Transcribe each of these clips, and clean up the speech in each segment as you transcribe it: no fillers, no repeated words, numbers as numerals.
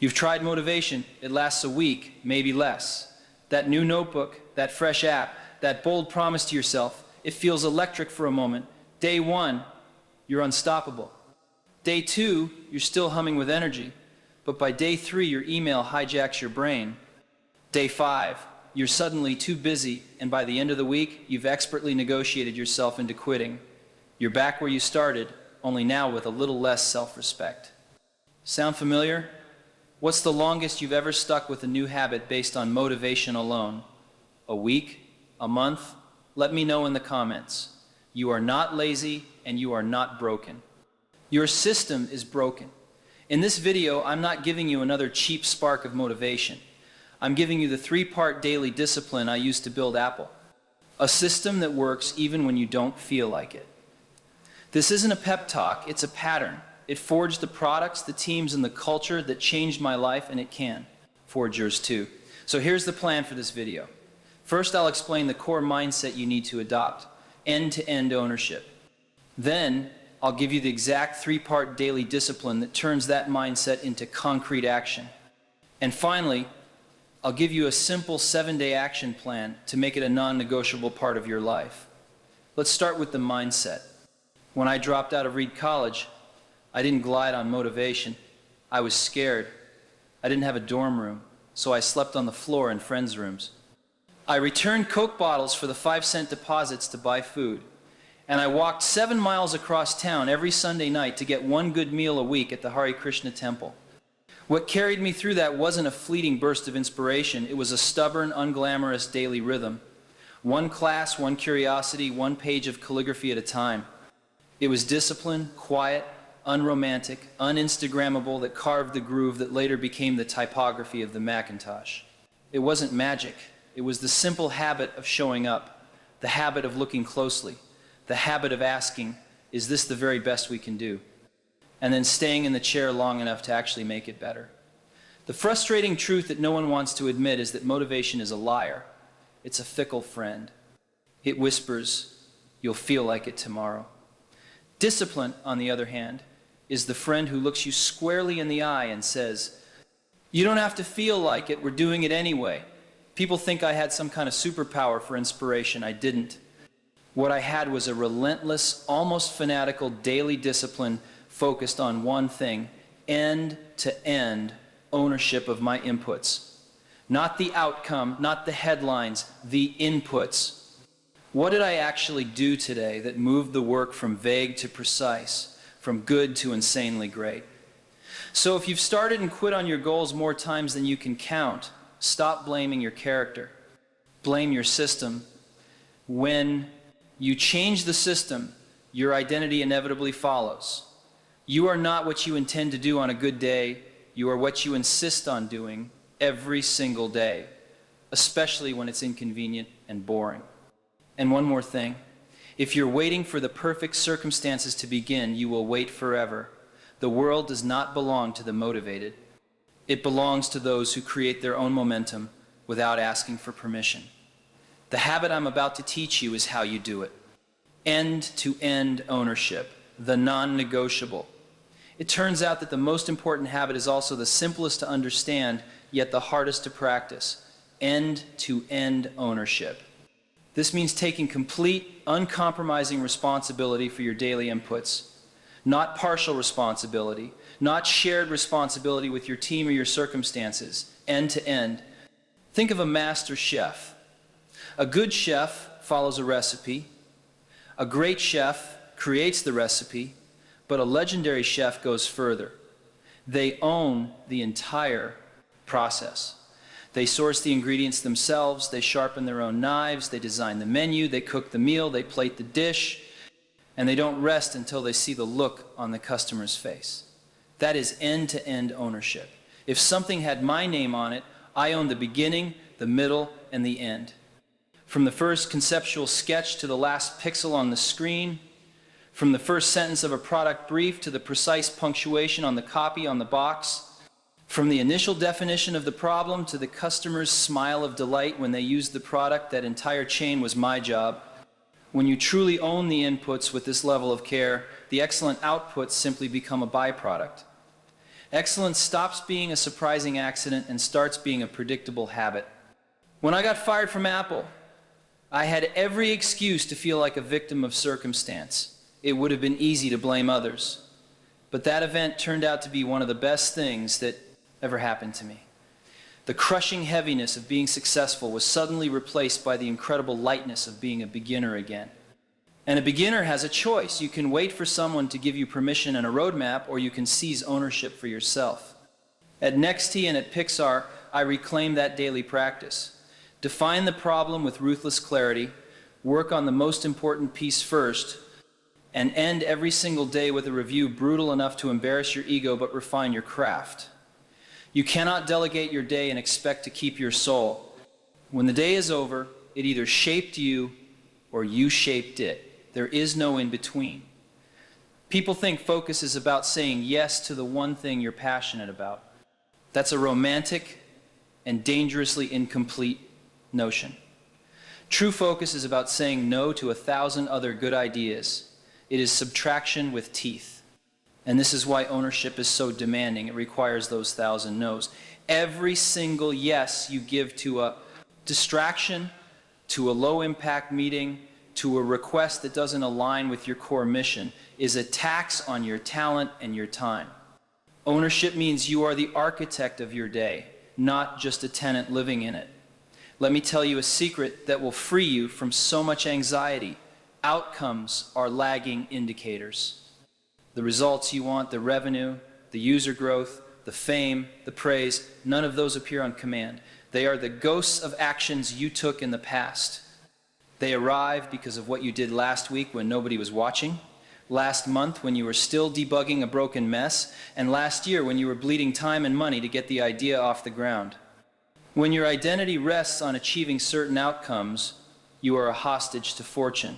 You've tried motivation, it lasts a week, maybe less. That new notebook, that fresh app, that bold promise to yourself, it feels electric for a moment. Day 1, you're unstoppable. Day 2, you're still humming with energy. But by day 3, your email hijacks your brain. Day 5, you're suddenly too busy, and by the end of the week, you've expertly negotiated yourself into quitting. You're back where you started, only now with a little less self-respect. Sound familiar? What's the longest you've ever stuck with a new habit based on motivation alone? A week? A month? Let me know in the comments. You are not lazy, and you are not broken. Your system is broken. In this video, I'm not giving you another cheap spark of motivation. I'm giving you the 3-part daily discipline I used to build Apple. A system that works even when you don't feel like it. This isn't a pep talk, it's a pattern. It forged the products, the teams, and the culture that changed my life, and it can forge yours too. So here's the plan for this video. First, I'll explain the core mindset you need to adopt, end-to-end ownership. Then, I'll give you the exact 3-part daily discipline that turns that mindset into concrete action. And finally, I'll give you a simple 7-day action plan to make it a non-negotiable part of your life. Let's start with the mindset. When I dropped out of Reed College, I didn't glide on motivation. I was scared. I didn't have a dorm room, so I slept on the floor in friends' rooms. I returned Coke bottles for the 5-cent deposits to buy food. And I walked 7 miles across town every Sunday night to get one good meal a week at the Hare Krishna temple. What carried me through that wasn't a fleeting burst of inspiration. It was a stubborn, unglamorous daily rhythm. One class, one curiosity, one page of calligraphy at a time. It was discipline, quiet, unromantic, uninstagrammable that carved the groove that later became the typography of the Macintosh. It wasn't magic. It was the simple habit of showing up, the habit of looking closely, the habit of asking, is this the very best we can do? And then staying in the chair long enough to actually make it better. The frustrating truth that no one wants to admit is that motivation is a liar. It's a fickle friend. It whispers, you'll feel like it tomorrow. Discipline, on the other hand, is the friend who looks you squarely in the eye and says, you don't have to feel like it, we're doing it anyway. People think I had some kind of superpower for inspiration. I didn't. What I had was a relentless, almost fanatical daily discipline focused on one thing, end-to-end ownership of my inputs. Not the outcome, not the headlines, the inputs. What did I actually do today that moved the work from vague to precise, from good to insanely great? So if you've started and quit on your goals more times than you can count, stop blaming your character. Blame your system. When you change the system, your identity inevitably follows. You are not what you intend to do on a good day. You are what you insist on doing every single day, especially when it's inconvenient and boring. And one more thing. If you're waiting for the perfect circumstances to begin, you will wait forever. The world does not belong to the motivated. It belongs to those who create their own momentum without asking for permission. The habit I'm about to teach you is how you do it. End-to-end ownership, the non-negotiable. It turns out that the most important habit is also the simplest to understand, yet the hardest to practice. End-to-end ownership. This means taking complete, uncompromising responsibility for your daily inputs. Not partial responsibility, not shared responsibility with your team or your circumstances. End-to-end. Think of a master chef. A good chef follows a recipe. A great chef creates the recipe, but a legendary chef goes further. They own the entire process. They source the ingredients themselves, they sharpen their own knives, they design the menu, they cook the meal, they plate the dish, and they don't rest until they see the look on the customer's face. That is end-to-end ownership. If something had my name on it, I own the beginning, the middle, and the end. From the first conceptual sketch to the last pixel on the screen, from the first sentence of a product brief to the precise punctuation on the copy on the box, from the initial definition of the problem to the customer's smile of delight when they used the product, that entire chain was my job. When you truly own the inputs with this level of care, the excellent outputs simply become a byproduct. Excellence stops being a surprising accident and starts being a predictable habit. When I got fired from Apple, I had every excuse to feel like a victim of circumstance. It would have been easy to blame others. But that event turned out to be one of the best things that ever happened to me. The crushing heaviness of being successful was suddenly replaced by the incredible lightness of being a beginner again. And a beginner has a choice. You can wait for someone to give you permission and a roadmap, or you can seize ownership for yourself. At NextT and at Pixar, I reclaim that daily practice. Define the problem with ruthless clarity, work on the most important piece first, and end every single day with a review brutal enough to embarrass your ego but refine your craft. You cannot delegate your day and expect to keep your soul. When the day is over, it either shaped you or you shaped it. There is no in between. People think focus is about saying yes to the one thing you're passionate about. That's a romantic and dangerously incomplete notion. True focus is about saying no to 1,000 other good ideas. It is subtraction with teeth. And this is why ownership is so demanding. It requires those 1,000 no's. Every single yes you give to a distraction, to a low-impact meeting, to a request that doesn't align with your core mission is a tax on your talent and your time. Ownership means you are the architect of your day, not just a tenant living in it. Let me tell you a secret that will free you from so much anxiety. Outcomes are lagging indicators. The results you want, the revenue, the user growth, the fame, the praise, none of those appear on command. They are the ghosts of actions you took in the past. They arrive because of what you did last week when nobody was watching, last month when you were still debugging a broken mess, and last year when you were bleeding time and money to get the idea off the ground. When your identity rests on achieving certain outcomes, you are a hostage to fortune.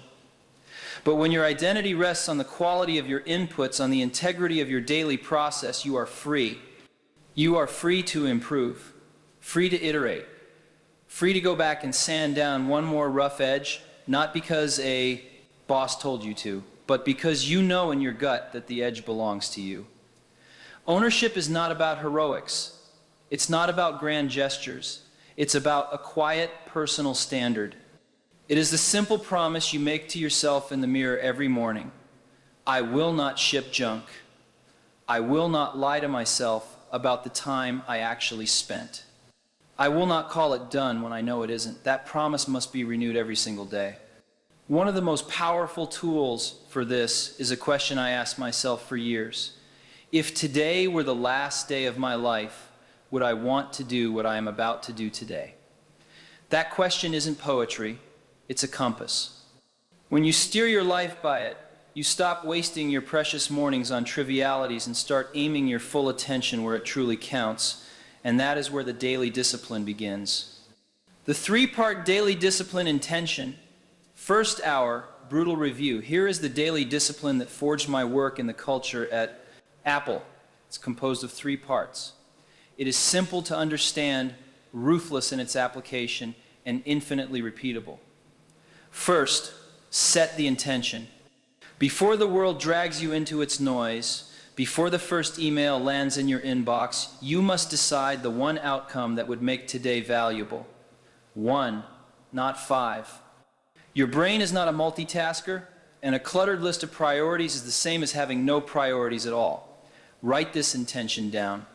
But when your identity rests on the quality of your inputs, on the integrity of your daily process, you are free. You are free to improve, free to iterate, free to go back and sand down one more rough edge, not because a boss told you to, but because you know in your gut that the edge belongs to you. Ownership is not about heroics. It's not about grand gestures. It's about a quiet, personal standard. It is the simple promise you make to yourself in the mirror every morning. I will not ship junk. I will not lie to myself about the time I actually spent. I will not call it done when I know it isn't. That promise must be renewed every single day. One of the most powerful tools for this is a question I asked myself for years. If today were the last day of my life, would I want to do what I am about to do today? That question isn't poetry, it's a compass. When you steer your life by it, you stop wasting your precious mornings on trivialities and start aiming your full attention where it truly counts. And that is where the daily discipline begins. The three-part daily discipline intention. First hour, brutal review. Here is the daily discipline that forged my work in the culture at Apple. It's composed of 3 parts. It is simple to understand, ruthless in its application, and infinitely repeatable. First, set the intention. Before the world drags you into its noise, before the first email lands in your inbox, you must decide the one outcome that would make today valuable. 1, not 5. Your brain is not a multitasker, and a cluttered list of priorities is the same as having no priorities at all. Write this intention down.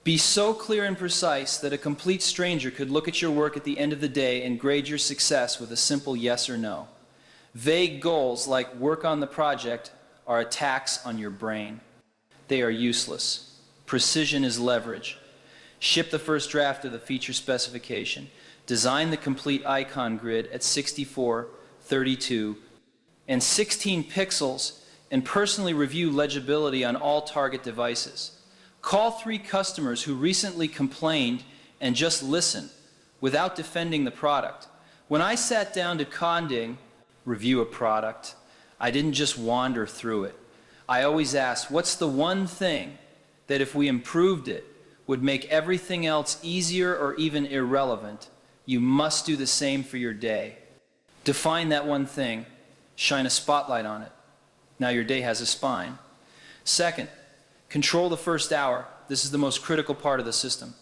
Be so clear and precise that a complete stranger could look at your work at the end of the day and grade your success with a simple yes or no. Vague goals like work on the project are a tax on your brain. They are useless. Precision is leverage. Ship the first draft of the feature specification. Design the complete icon grid at 64, 32, and 16 pixels, and personally review legibility on all target devices. Call 3 customers who recently complained and just listen without defending the product. When I sat down to review a product, I didn't just wander through it. I always ask, what's the one thing that if we improved it would make everything else easier or even irrelevant? You must do the same for your day. Define that one thing. Shine a spotlight on it. Now your day has a spine. Second, control the first hour. This is the most critical part of the system.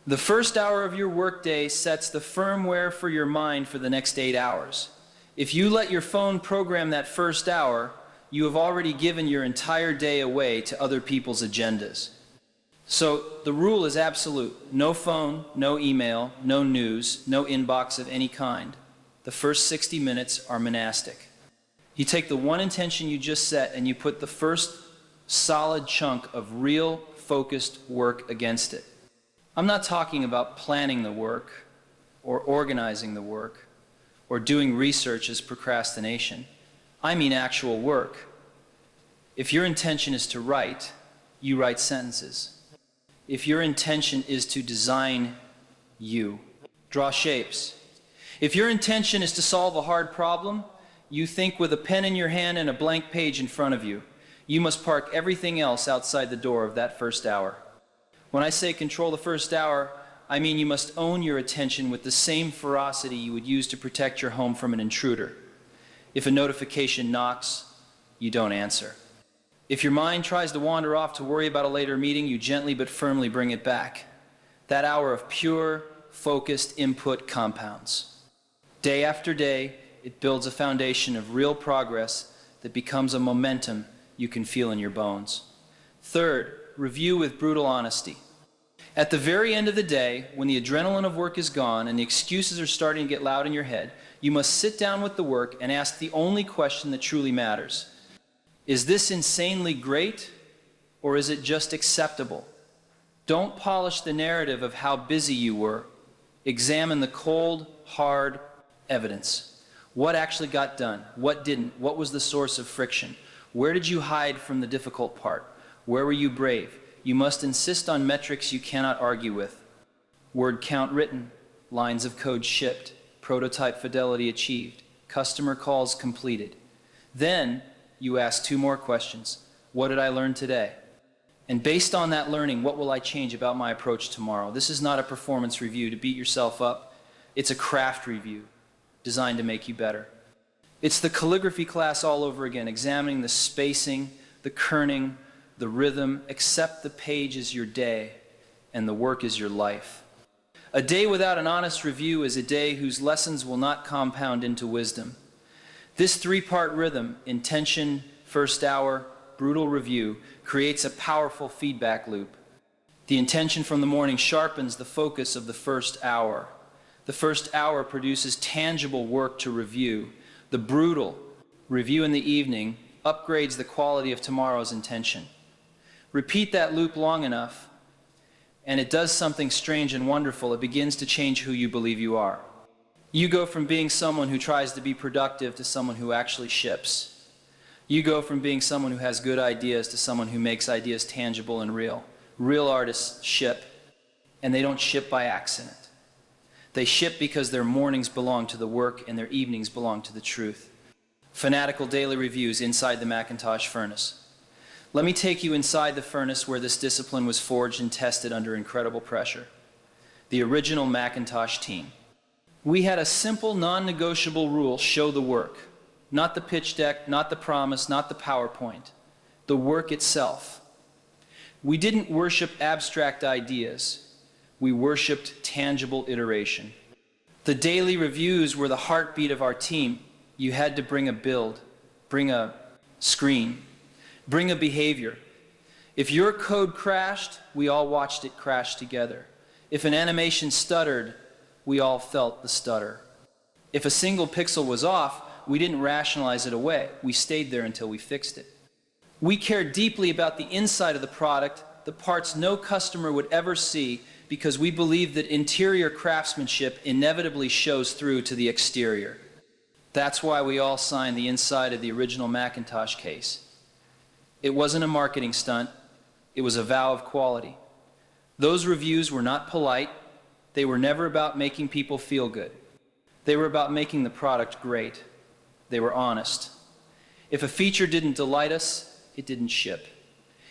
The first hour of your workday sets the firmware for your mind for the next 8 hours. If you let your phone program that first hour, you have already given your entire day away to other people's agendas. So the rule is absolute. No phone, no email, no news, no inbox of any kind. The first 60 minutes are monastic. You take the one intention you just set and you put the first solid chunk of real focused work against it. I'm not talking about planning the work or organizing the work or doing research as procrastination. I mean actual work. If your intention is to write, you write sentences. If your intention is to design, you draw shapes. If your intention is to solve a hard problem, you think with a pen in your hand and a blank page in front of you. You must park everything else outside the door of that first hour. When I say control the first hour, I mean you must own your attention with the same ferocity you would use to protect your home from an intruder. If a notification knocks, you don't answer. If your mind tries to wander off to worry about a later meeting, you gently but firmly bring it back. That hour of pure, focused input compounds. Day after day, it builds a foundation of real progress that becomes a momentum you can feel in your bones. Third, review with brutal honesty. At the very end of the day, when the adrenaline of work is gone and the excuses are starting to get loud in your head, you must sit down with the work and ask the only question that truly matters. Is this insanely great, or is it just acceptable? Don't polish the narrative of how busy you were. Examine the cold, hard evidence. What actually got done? What didn't? What was the source of friction? Where did you hide from the difficult part? Where were you brave? You must insist on metrics you cannot argue with. Word count written, lines of code shipped, prototype fidelity achieved, customer calls completed. Then you ask 2 more questions. What did I learn today? And based on that learning, what will I change about my approach tomorrow? This is not a performance review to beat yourself up. It's a craft review designed to make you better. It's the calligraphy class all over again, examining the spacing, the kerning, the rhythm. Accept the page is your day and the work is your life. A day without an honest review is a day whose lessons will not compound into wisdom. This 3-part rhythm, intention, first hour, brutal review, creates a powerful feedback loop. The intention from the morning sharpens the focus of the first hour. The first hour produces tangible work to review. The brutal review in the evening upgrades the quality of tomorrow's intention. Repeat that loop long enough, and it does something strange and wonderful. It begins to change who you believe you are. You go from being someone who tries to be productive to someone who actually ships. You go from being someone who has good ideas to someone who makes ideas tangible and real. Real artists ship, and they don't ship by accident. They ship because their mornings belong to the work and their evenings belong to the truth. Fanatical daily reviews inside the Macintosh furnace. Let me take you inside the furnace where this discipline was forged and tested under incredible pressure. The original Macintosh team. We had a simple, non-negotiable rule: show the work. Not the pitch deck, not the promise, not the PowerPoint. The work itself. We didn't worship abstract ideas. We worshipped tangible iteration. The daily reviews were the heartbeat of our team. You had to bring a build, bring a screen, bring a behavior. If your code crashed, we all watched it crash together. If an animation stuttered, we all felt the stutter. If a single pixel was off, we didn't rationalize it away. We stayed there until we fixed it. We cared deeply about the inside of the product, the parts no customer would ever see, because we believed that interior craftsmanship inevitably shows through to the exterior. That's why we all signed the inside of the original Macintosh case. It wasn't a marketing stunt. It was a vow of quality. Those reviews were not polite. They were never about making people feel good. They were about making the product great. They were honest. If a feature didn't delight us, it didn't ship.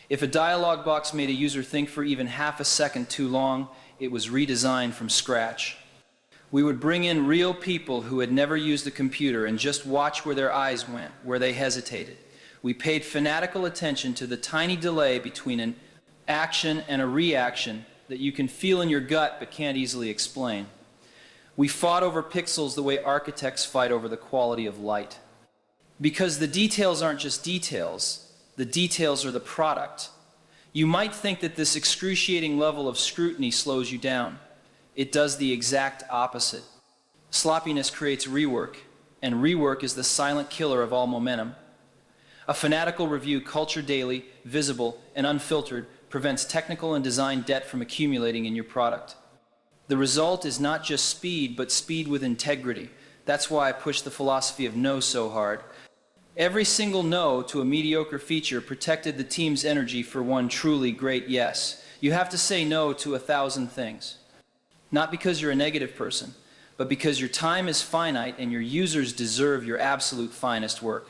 If a dialog box made a user think for even half a second too long, it was redesigned from scratch. We would bring in real people who had never used a computer and just watch where their eyes went, where they hesitated. We paid fanatical attention to the tiny delay between an action and a reaction that you can feel in your gut but can't easily explain. We fought over pixels the way architects fight over the quality of light. Because the details aren't just details, the details are the product. You might think that this excruciating level of scrutiny slows you down. It does the exact opposite. Sloppiness creates rework, and rework is the silent killer of all momentum. A fanatical review, culture daily, visible, and unfiltered, prevents technical and design debt from accumulating in your product. The result is not just speed, but speed with integrity. That's why I push the philosophy of no so hard. Every single no to a mediocre feature protected the team's energy for one truly great yes. You have to say no to 1,000 things. Not because you're a negative person, but because your time is finite and your users deserve your absolute finest work.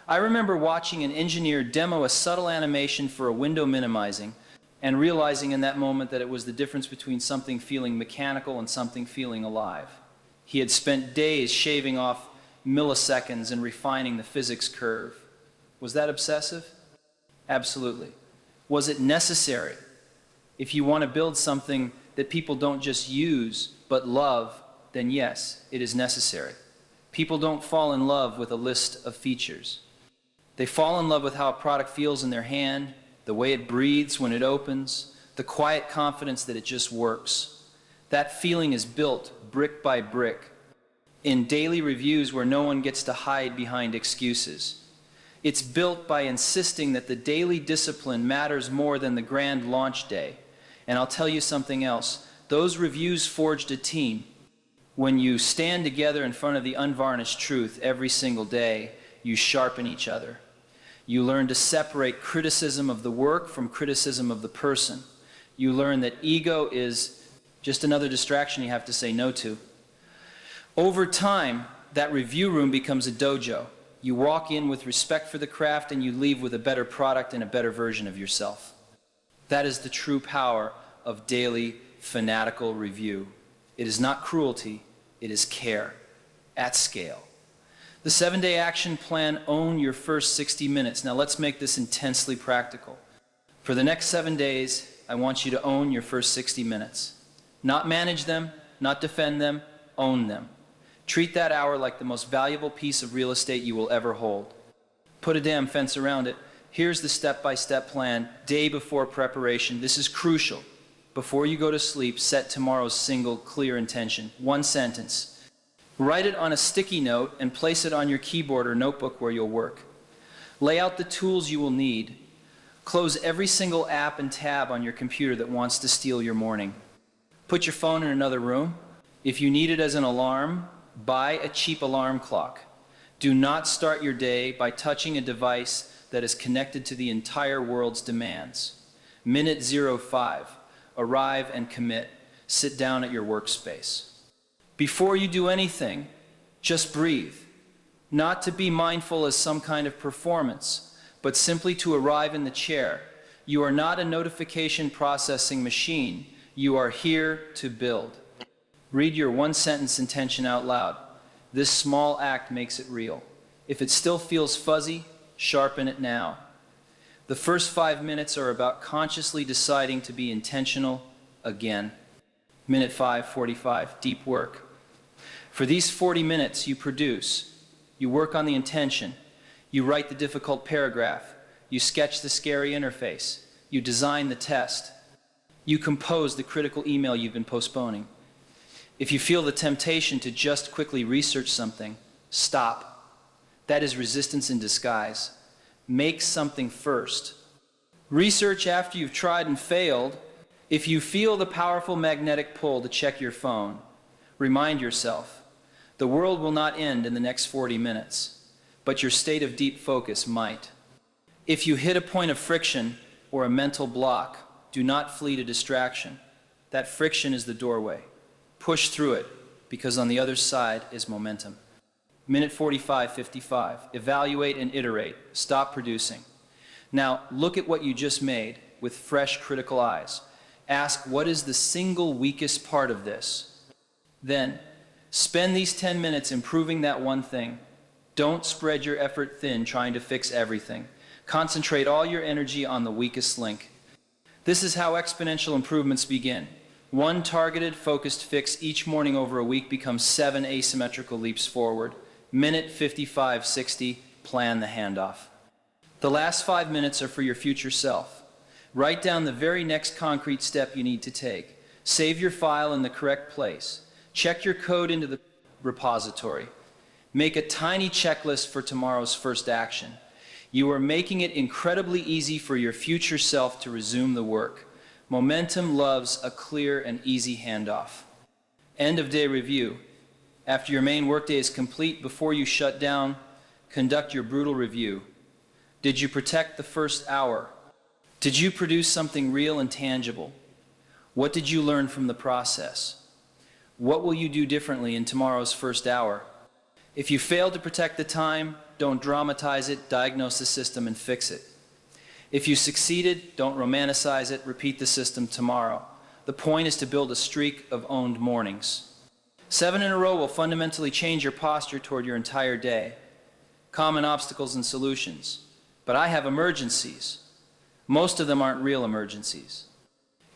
I remember watching an engineer demo a subtle animation for a window minimizing and realizing in that moment that it was the difference between something feeling mechanical and something feeling alive. He had spent days shaving off milliseconds and refining the physics curve. Was that obsessive? Absolutely. Was it necessary? If you want to build something that people don't just use but love, then yes, it is necessary. People don't fall in love with a list of features. They fall in love with how a product feels in their hand, the way it breathes when it opens, the quiet confidence that it just works. That feeling is built brick by brick in daily reviews where no one gets to hide behind excuses. It's built by insisting that the daily discipline matters more than the grand launch day. And I'll tell you something else. Those reviews forged a team. When you stand together in front of the unvarnished truth every single day, you sharpen each other. You learn to separate criticism of the work from criticism of the person. You learn that ego is just another distraction you have to say no to. Over time, that review room becomes a dojo. You walk in with respect for the craft and you leave with a better product and a better version of yourself. That is the true power of daily fanatical review. It is not cruelty, it is care at scale. The 7-day action plan: own your first 60 minutes. Now let's make this intensely practical. For the next 7 days, I want you to own your first 60 minutes. Not manage them, not defend them, own them. Treat that hour like the most valuable piece of real estate you will ever hold. Put a damn fence around it. Here's the step-by-step plan, day before preparation. This is crucial. Before you go to sleep, set tomorrow's single clear intention. One sentence. Write it on a sticky note and place it on your keyboard or notebook where you'll work. Lay out the tools you will need. Close every single app and tab on your computer that wants to steal your morning. Put your phone in another room. If you need it as an alarm, buy a cheap alarm clock. Do not start your day by touching a device that is connected to the entire world's demands. Minute 05. Arrive and commit. Sit down at your workspace. Before you do anything, just breathe. Not to be mindful as some kind of performance, but simply to arrive in the chair. You are not a notification processing machine. You are here to build. Read your one-sentence intention out loud. This small act makes it real. If it still feels fuzzy, sharpen it now. The first 5 minutes are about consciously deciding to be intentional again. Minute 5:45, deep work. For these 40 minutes, you produce. You work on the intention. You write the difficult paragraph. You sketch the scary interface. You design the test. You compose the critical email you've been postponing. If you feel the temptation to just quickly research something, stop. That is resistance in disguise. Make something first. Research after you've tried and failed. If you feel the powerful magnetic pull to check your phone, remind yourself, the world will not end in the next 40 minutes, but your state of deep focus might. If you hit a point of friction or a mental block, do not flee to distraction. That friction is the doorway. Push through it, because on the other side is momentum. Minute 45:55. Evaluate and iterate. Stop producing. Now, look at what you just made with fresh, critical eyes. Ask, what is the single weakest part of this? Then, spend these 10 minutes improving that one thing. Don't spread your effort thin trying to fix everything. Concentrate all your energy on the weakest link. This is how exponential improvements begin. One targeted, focused fix each morning over a week becomes 7 asymmetrical leaps forward. Minute 55-60, plan the handoff. The last 5 minutes are for your future self. Write down the very next concrete step you need to take. Save your file in the correct place. Check your code into the repository. Make a tiny checklist for tomorrow's first action. You are making it incredibly easy for your future self to resume the work. Momentum loves a clear and easy handoff. End of day review. After your main workday is complete, before you shut down, conduct your brutal review. Did you protect the first hour? Did you produce something real and tangible? What did you learn from the process? What will you do differently in tomorrow's first hour? If you failed to protect the time, don't dramatize it, diagnose the system and fix it. If you succeeded, don't romanticize it, repeat the system tomorrow. The point is to build a streak of owned mornings. 7 in a row will fundamentally change your posture toward your entire day. Common obstacles and solutions. But I have emergencies. Most of them aren't real emergencies.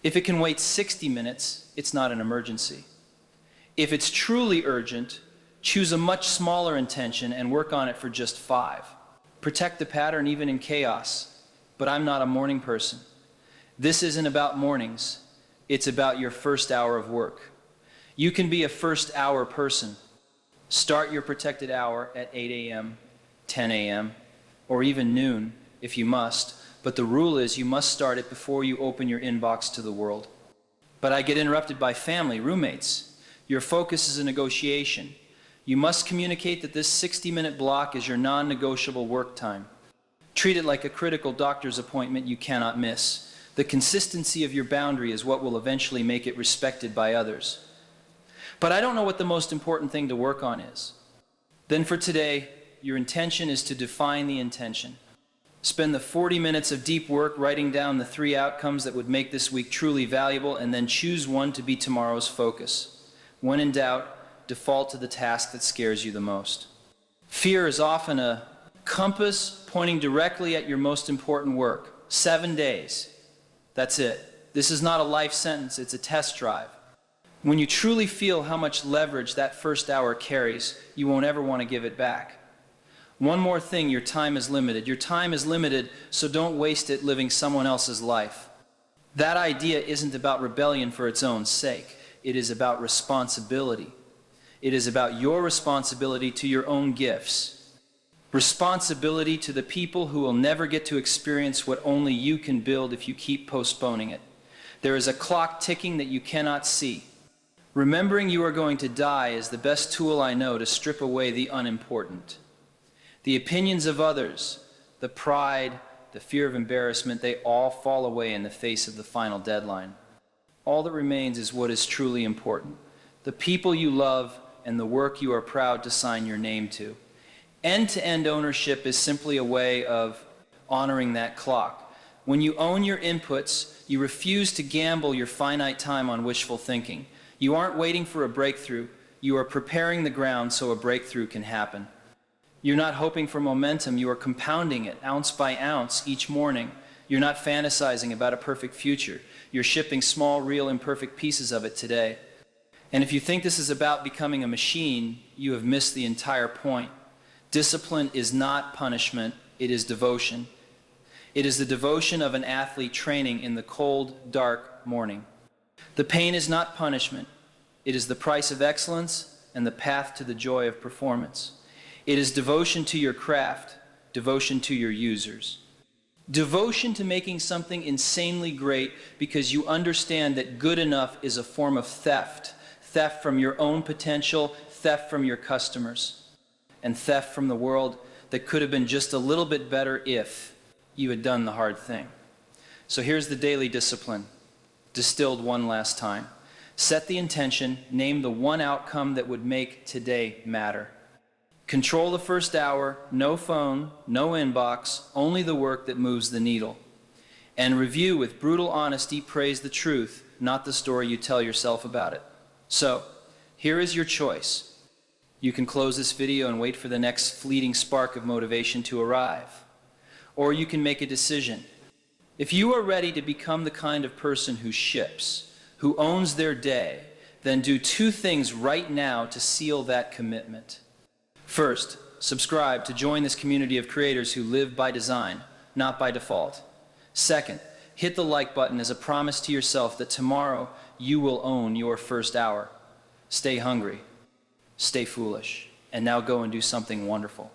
If it can wait 60 minutes, it's not an emergency. If it's truly urgent, choose a much smaller intention and work on it for just 5. Protect the pattern even in chaos. But I'm not a morning person. This isn't about mornings. It's about your first hour of work. You can be a first hour person. Start your protected hour at 8 a.m., 10 a.m., or even noon if you must, but the rule is you must start it before you open your inbox to the world. But I get interrupted by family, roommates. Your focus is a negotiation. You must communicate that this 60-minute block is your non-negotiable work time. Treat it like a critical doctor's appointment you cannot miss. The consistency of your boundary is what will eventually make it respected by others. But I don't know what the most important thing to work on is. Then for today, your intention is to define the intention. Spend the 40 minutes of deep work writing down the 3 outcomes that would make this week truly valuable, and then choose one to be tomorrow's focus. When in doubt, default to the task that scares you the most. Fear is often a compass pointing directly at your most important work. 7 days. That's it. This is not a life sentence, it's a test drive. When you truly feel how much leverage that first hour carries, you won't ever want to give it back. One more thing, your time is limited. Your time is limited, so don't waste it living someone else's life. That idea isn't about rebellion for its own sake. It is about responsibility. It is about your responsibility to your own gifts. Responsibility to the people who will never get to experience what only you can build if you keep postponing it. There is a clock ticking that you cannot see. Remembering you are going to die is the best tool I know to strip away the unimportant. The opinions of others, the pride, the fear of embarrassment, they all fall away in the face of the final deadline. All that remains is what is truly important. The people you love and the work you are proud to sign your name to. End-to-end ownership is simply a way of honoring that clock. When you own your inputs, you refuse to gamble your finite time on wishful thinking. You aren't waiting for a breakthrough. You are preparing the ground so a breakthrough can happen. You're not hoping for momentum, you are compounding it ounce by ounce each morning. You're not fantasizing about a perfect future. You're shipping small, real, imperfect pieces of it today. And if you think this is about becoming a machine, you have missed the entire point. Discipline is not punishment, it is devotion. It is the devotion of an athlete training in the cold, dark morning. The pain is not punishment. It is the price of excellence and the path to the joy of performance. It is devotion to your craft, devotion to your users. Devotion to making something insanely great because you understand that good enough is a form of theft. Theft from your own potential, theft from your customers, and theft from the world that could have been just a little bit better if you had done the hard thing. So here's the daily discipline, distilled one last time. Set the intention, name the one outcome that would make today matter. Control the first hour, no phone, no inbox, only the work that moves the needle. And review with brutal honesty, praise the truth, not the story you tell yourself about it. So, here is your choice. You can close this video and wait for the next fleeting spark of motivation to arrive. Or you can make a decision. If you are ready to become the kind of person who ships, who owns their day, then do two things right now to seal that commitment. First, subscribe to join this community of creators who live by design, not by default. Second, hit the like button as a promise to yourself that tomorrow you will own your first hour. Stay hungry, stay foolish, and now go and do something wonderful.